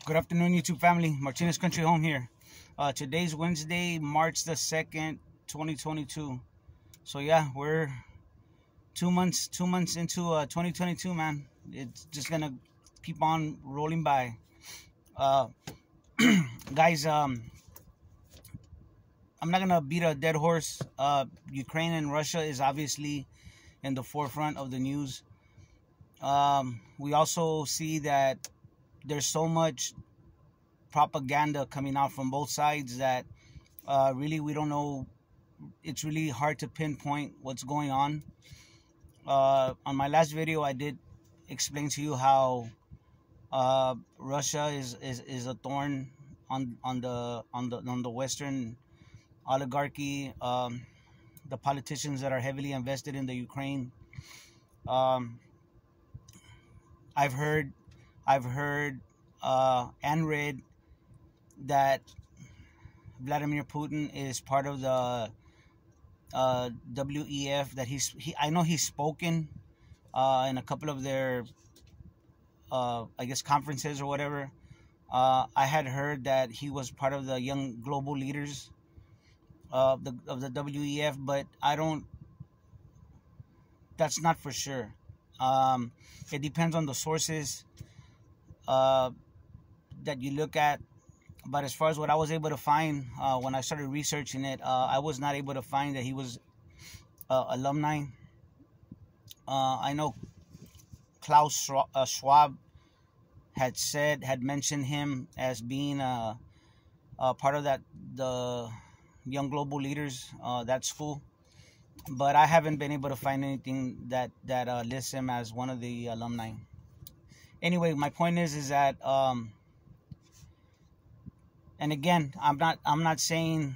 Good afternoon, YouTube family. Martinez Country Home here. Today's Wednesday, March the 2nd, 2022. So yeah, we're 2 months into 2022, man. It's just gonna keep on rolling by. Uh, guys, I'm not gonna beat a dead horse. Ukraine and Russia is obviously in the forefront of the news. We also see that there's so much propaganda coming out from both sides that really we don't know. It's really hard to pinpoint what's going on. On my last video, I did explain to you how Russia is a thorn on the Western oligarchy, the politicians that are heavily invested in the Ukraine. I've heard and read that Vladimir Putin is part of the WEF. That I know he's spoken in a couple of their I guess conferences or whatever. I had heard that he was part of the young global leaders of the WEF, but that's not for sure. It depends on the sources that you look at. But as far as what I was able to find when I started researching it, I was not able to find that he was alumni. I know Klaus Schwab had mentioned him as being part of the Young Global Leaders, that school. But I haven't been able to find anything that lists him as one of the alumni. Anyway, my point is that and again, I'm not saying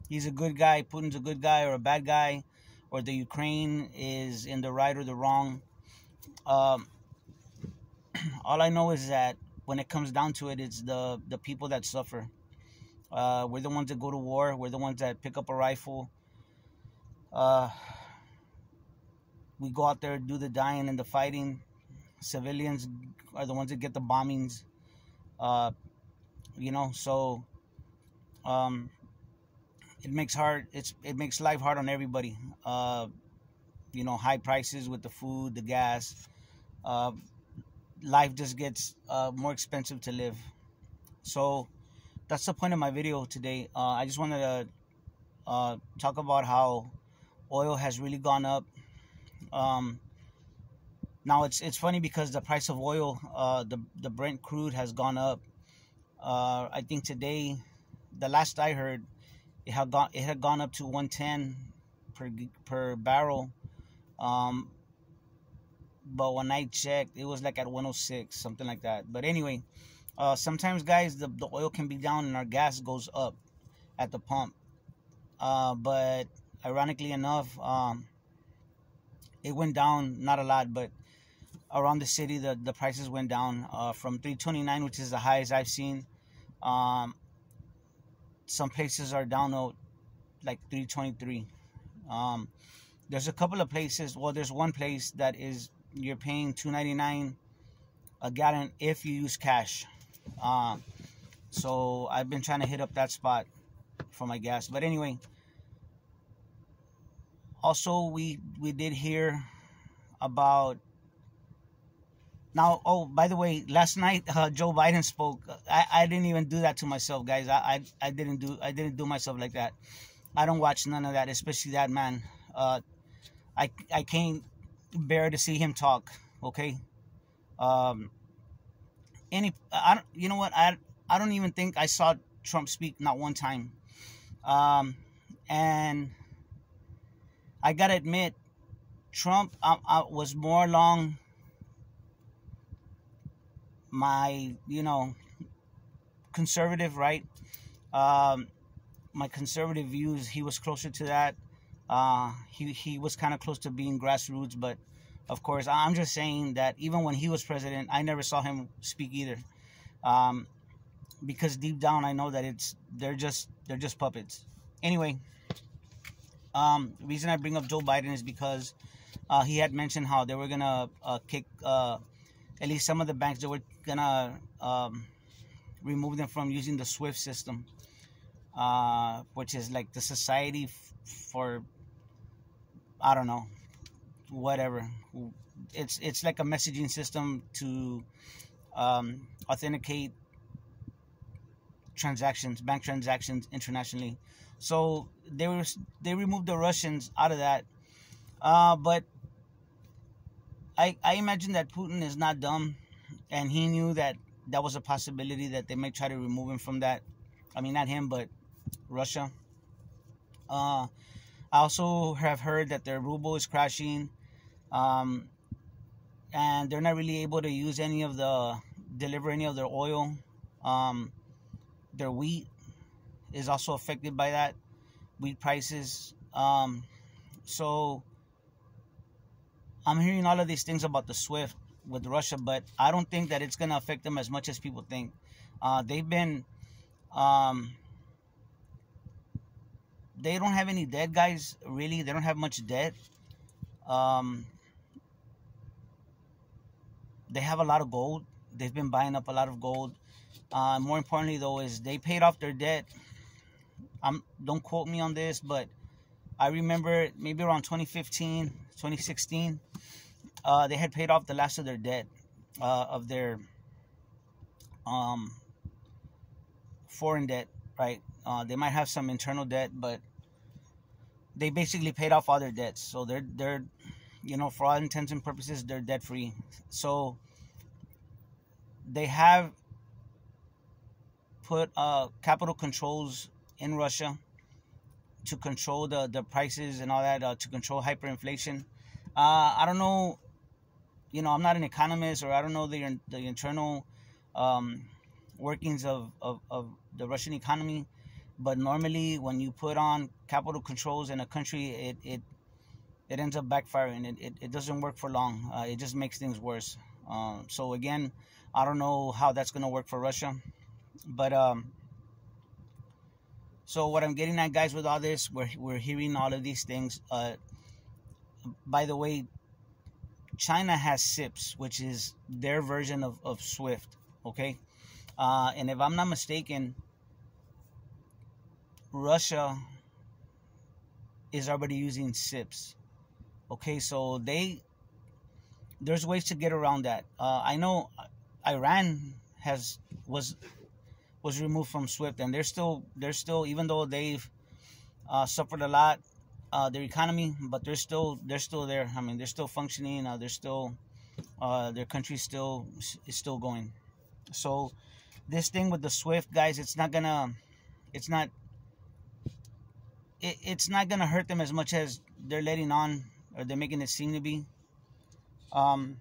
he's a good guy, Putin's a good guy or a bad guy, or the Ukraine is in the right or the wrong. All I know is that when it comes down to it, it's the people that suffer. We're the ones that go to war. We're the ones that pick up a rifle. We go out there, do the dying and the fighting. Civilians are the ones that get the bombings. So it makes life hard on everybody. High prices with the food, the gas. Life just gets more expensive to live. So that's the point of my video today. I just wanted to talk about how oil has really gone up. Now it's funny because the price of oil, the Brent crude has gone up. I think today, the last I heard, it had gone up to 110 per barrel. But when I checked, it was like at 106, something like that. But anyway, sometimes, guys, the oil can be down and our gas goes up at the pump. But ironically enough, it went down, not a lot, but around the city, the prices went down from $3.29, which is the highest I've seen. Some places are down to like $3.23. There's a couple of places. Well, there's one place that you're paying $2.99 a gallon if you use cash. So I've been trying to hit up that spot for my gas. But anyway, also we did hear about. Now, oh, by the way, last night Joe Biden spoke. I didn't even do that to myself, guys. I didn't do myself like that. I don't watch none of that, especially that man. I can't bear to see him talk. Okay. You know what? I don't even think I saw Trump speak, not one time. And I gotta admit, Trump was more along my, conservative, right? My conservative views, he was closer to that. He was kind of close to being grassroots, but of course, I'm just saying that even when he was president, I never saw him speak either. Because deep down, I know that they're just puppets. Anyway, the reason I bring up Joe Biden is because he had mentioned how they were gonna kick at least some of the banks. They were gonna remove them from using the SWIFT system, which is like the society for, I don't know, whatever. It's like a messaging system to authenticate transactions, bank transactions internationally. So they removed the Russians out of that. But I imagine that Putin is not dumb, and he knew that that was a possibility, that they might try to remove him from that. I mean, not him, but Russia. I also have heard that their ruble is crashing, and they're not really able to use deliver any of their oil. Their wheat is also affected by that, wheat prices. So I'm hearing all of these things about the SWIFT with Russia, but I don't think that it's going to affect them as much as people think. They've been, they don't have any debt, guys. Really, they don't have much debt. They have a lot of gold. They've been buying up a lot of gold. More importantly, though, is they paid off their debt. Don't quote me on this, but I remember maybe around 2015, 2016, they had paid off the last of their debt, of their foreign debt, right? They might have some internal debt, but they basically paid off all their debts. So they're for all intents and purposes, they're debt free. So they have put capital controls in Russia to control the prices and all that, to control hyperinflation. I don't know, I'm not an economist, or I don't know the internal workings of the Russian economy, but normally when you put on capital controls in a country, it ends up backfiring. It doesn't work for long. It just makes things worse. So again, I don't know how that's going to work for Russia, but so what I'm getting at, guys, with all this, we're hearing all of these things. By the way, China has SIPs, which is their version of SWIFT, okay? And if I'm not mistaken, Russia is already using SIPs, okay? So there's ways to get around that. I know Iran was removed from SWIFT, and they're still, even though they've suffered a lot, their economy, but they're still there. I mean, they're still functioning. They're still, their country is still going. So this thing with the SWIFT, guys, it's not gonna hurt them as much as they're letting on, or they're making it seem to be. And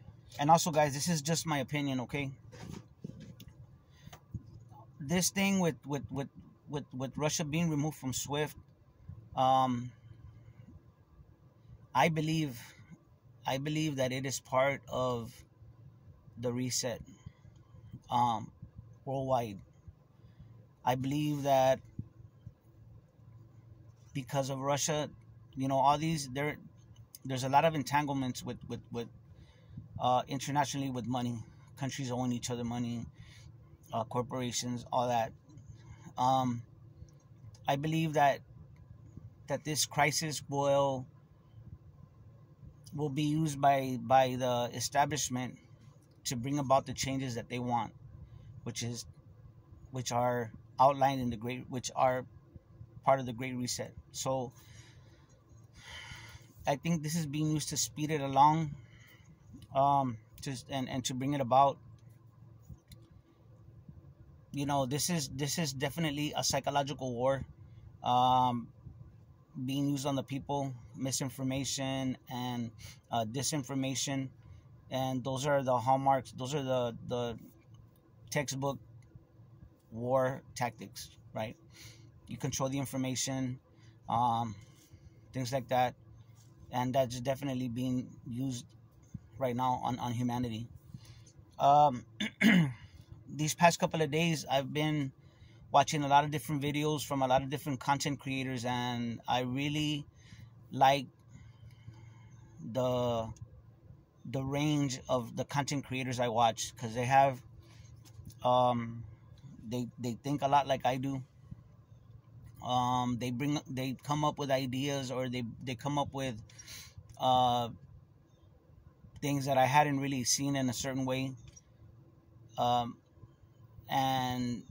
also, guys, this is just my opinion, okay? This thing with Russia being removed from SWIFT, I believe that it is part of the reset worldwide. I believe that because of Russia, all these, there's a lot of entanglements with internationally with money, countries owing each other money, corporations, all that. I believe that this crisis will be used by the establishment to bring about the changes that they want, which are outlined in which are part of the Great Reset. So I think this is being used to speed it along, and to bring it about. This is definitely a psychological war, being used on the people, misinformation and disinformation, and those are the hallmarks. Those are the textbook war tactics, right? You control the information, things like that, and that's definitely being used right now on humanity. These past couple of days, I've been watching a lot of different videos from a lot of different content creators, and I really like the range of the content creators I watch, because they have they think a lot like I do. They come up with ideas, or they come up with uh, things that I hadn't really seen in a certain way, um, and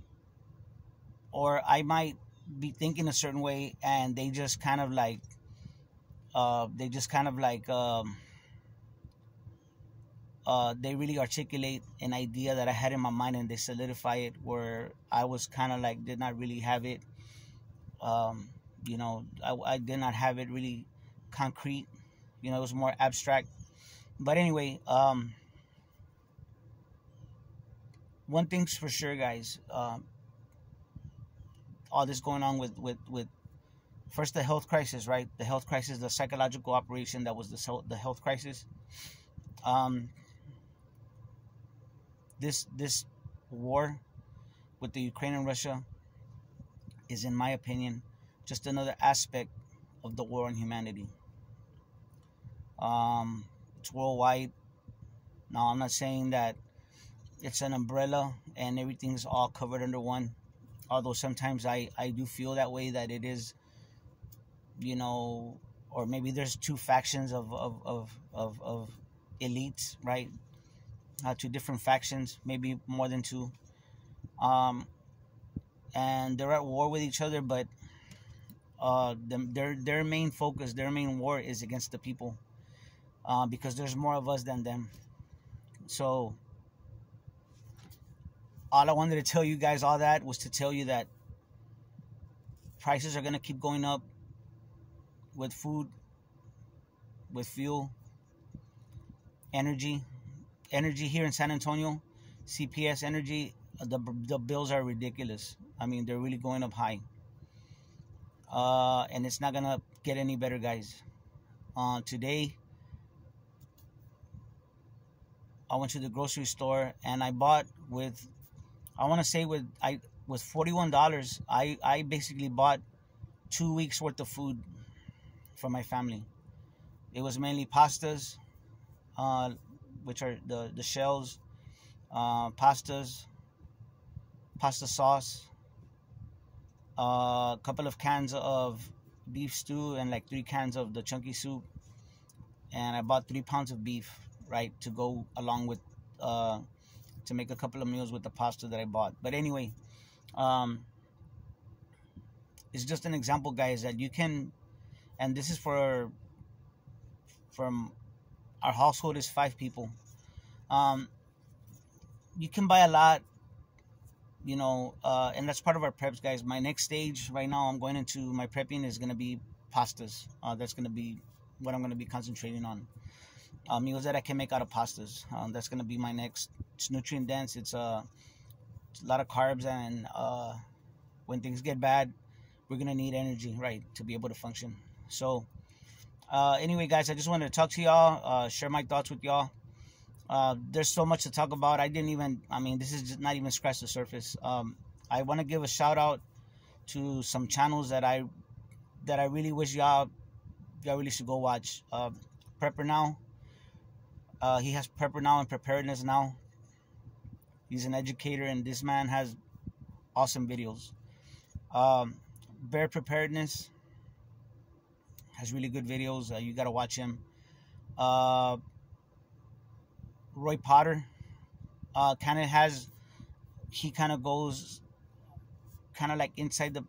or I might be thinking a certain way, and they just kind of like they really articulate an idea that I had in my mind, and they solidify it where I was kind of like did not really have it. I did not have it really concrete. It was more abstract. But anyway, one thing's for sure, guys. All this going on with first the health crisis, right? The health crisis, the psychological operation that was the health crisis. This war with the Ukraine and Russia is, in my opinion, just another aspect of the war on humanity. It's worldwide. Now, I'm not saying that it's an umbrella and everything's all covered under one. Although sometimes I do feel that way, that it is, or maybe there's two factions of elites, right? Two different factions, maybe more than two. And they're at war with each other, but their main focus, their main war is against the people, because there's more of us than them. So all I wanted to tell you guys, all that was to tell you that prices are going to keep going up with food, with fuel, energy here in San Antonio. CPS energy, the bills are ridiculous. I mean, they're really going up high. And it's not going to get any better, guys. Today, I went to the grocery store and I bought with $41, I basically bought 2 weeks worth of food for my family. It was mainly pastas, which are the shells, pasta sauce, a couple of cans of beef stew, and like 3 cans of the chunky soup. And I bought 3 pounds of beef, right, to go along with to make a couple of meals with the pasta that I bought. But anyway, it's just an example, guys, that you can, and this is from our household is 5 people. You can buy a lot, and that's part of our preps, guys. My next stage right now, I'm going into my prepping, is going to be pastas. That's going to be what I'm going to be concentrating on. Meals that I can make out of pastas. That's going to be my next. It's nutrient dense. It's a lot of carbs, and when things get bad, we're going to need energy, right, to be able to function. So anyway, guys, I just wanted to talk to y'all, share my thoughts with y'all. There's so much to talk about. This is just not even scratch the surface. I want to give a shout out to some channels that I really wish y'all really should go watch. PrepperNow. He has PrepperNow and Preparedness Now. He's an educator, and this man has awesome videos. Bear Preparedness has really good videos. You got to watch him. RoyPotter he kind of goes kind of like inside the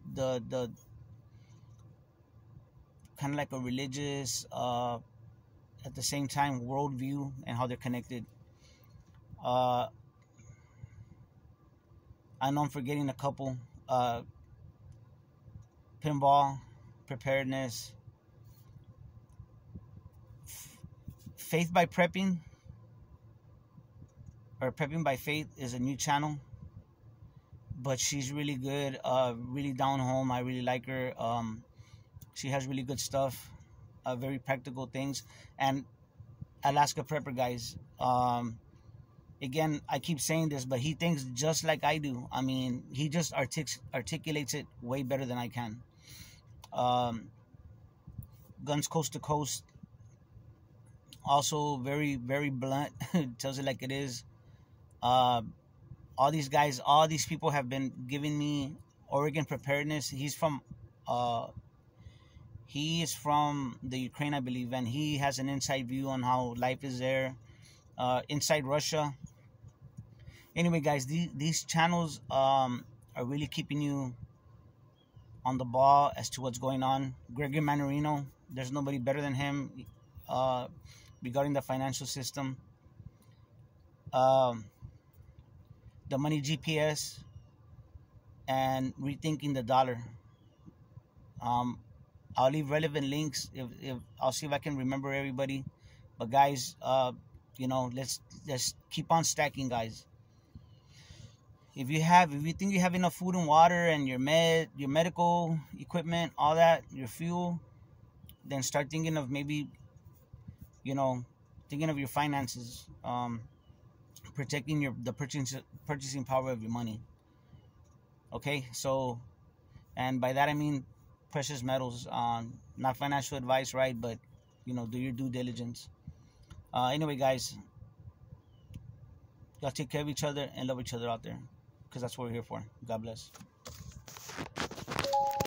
kind of like a religious, at the same time, worldview, and how they're connected. I know I'm forgetting a couple. Pinball, Preparedness, Faith by Prepping, or Prepping by Faith is a new channel, but she's really good, really down home. I really like her. She has really good stuff, very practical things. And AlaskaPrepper, guys, again, I keep saying this, but he thinks just like I do. I mean, he just articulates it way better than I can. Guns Coast to Coast, also very, very blunt. Tells it like it is. all these guys, all these people have been giving me Oregon preparedness. He is from the Ukraine, I believe, and he has an inside view on how life is there, inside Russia. Anyway, guys, these channels are really keeping you on the ball as to what's going on. Gregory Manarino, there's nobody better than him regarding the financial system. The Money GPS and rethinking the dollar. I'll leave relevant links if I'll see if I can remember everybody. But guys, you know, let's keep on stacking, guys. If you think you have enough food and water and your medical equipment, all that, your fuel, then start thinking of maybe, you know, thinking of your finances, protecting the purchasing power of your money. Okay, so, and by that I mean precious metals. Not financial advice, right? But, you know, do your due diligence. Anyway, guys, y'all take care of each other and love each other out there, because that's what we're here for. God bless.